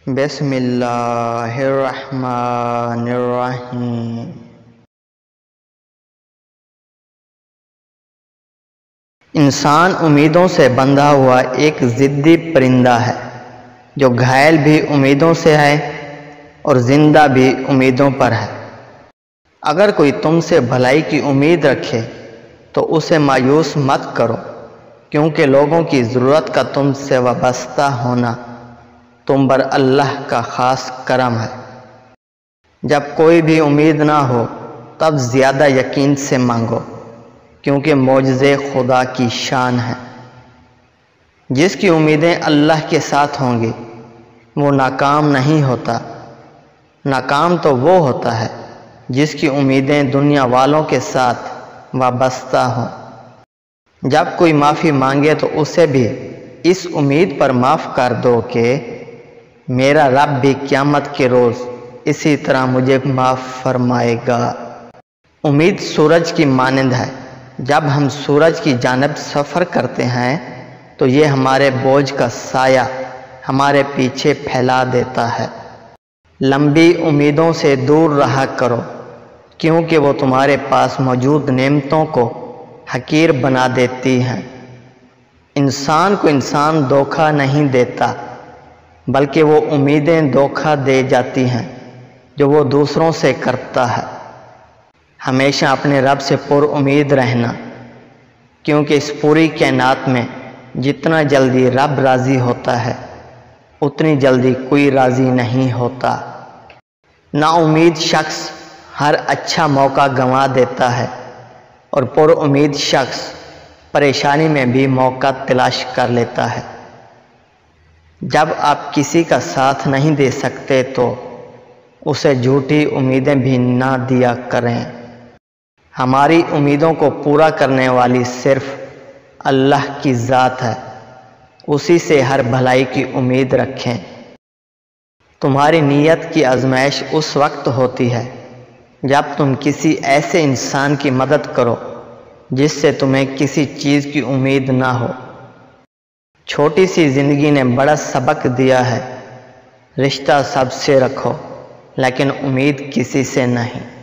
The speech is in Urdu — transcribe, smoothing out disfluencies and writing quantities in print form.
بسم اللہ الرحمن الرحیم۔ انسان امیدوں سے بندھا ہوا ایک ضدی پرندہ ہے جو گھائل بھی امیدوں سے ہے اور زندہ بھی امیدوں پر ہے۔ اگر کوئی تم سے بھلائی کی امید رکھے تو اسے مایوس مت کرو، کیونکہ لوگوں کی ضرورت کا تم سے وابستہ ہونا تم پر اللہ کا خاص کرم ہے۔ جب کوئی بھی امید نہ ہو تب زیادہ یقین سے مانگو، کیونکہ معجزے خدا کی شان ہے۔ جس کی امیدیں اللہ کے ساتھ ہوں گی وہ ناکام نہیں ہوتا۔ ناکام تو وہ ہوتا ہے جس کی امیدیں دنیا والوں کے ساتھ وابستہ ہوں۔ جب کوئی معافی مانگے تو اسے بھی اس امید پر معاف کر دو کہ میرا رب بھی قیامت کے روز اسی طرح مجھے معاف فرمائے گا۔ امید سورج کی مانند ہے۔ جب ہم سورج کی جانب سفر کرتے ہیں تو یہ ہمارے بوجھ کا سایہ ہمارے پیچھے پھیلا دیتا ہے۔ لمبی امیدوں سے دور رہا کرو، کیونکہ وہ تمہارے پاس موجود نعمتوں کو حقیر بنا دیتی ہیں۔ انسان کو انسان دھوکہ نہیں دیتا، بلکہ وہ امیدیں دھوکہ دے جاتی ہیں جو وہ دوسروں سے کرتا ہے۔ ہمیشہ اپنے رب سے پر امید رہنا، کیونکہ اس پوری کائنات میں جتنا جلدی رب راضی ہوتا ہے اتنی جلدی کوئی راضی نہیں ہوتا۔ نا امید شخص ہر اچھا موقع گنوا دیتا ہے اور پر امید شخص پریشانی میں بھی موقع تلاش کر لیتا ہے۔ جب آپ کسی کا ساتھ نہیں دے سکتے تو اسے جھوٹی امیدیں بھی نہ دیا کریں۔ ہماری امیدوں کو پورا کرنے والی صرف اللہ کی ذات ہے، اسی سے ہر بھلائی کی امید رکھیں۔ تمہاری نیت کی آزمائش اس وقت ہوتی ہے جب تم کسی ایسے انسان کی مدد کرو جس سے تمہیں کسی چیز کی امید نہ ہو۔ چھوٹی سی زندگی نے بڑا سبق دیا ہے، رشتہ سب سے رکھو لیکن امید کسی سے نہیں۔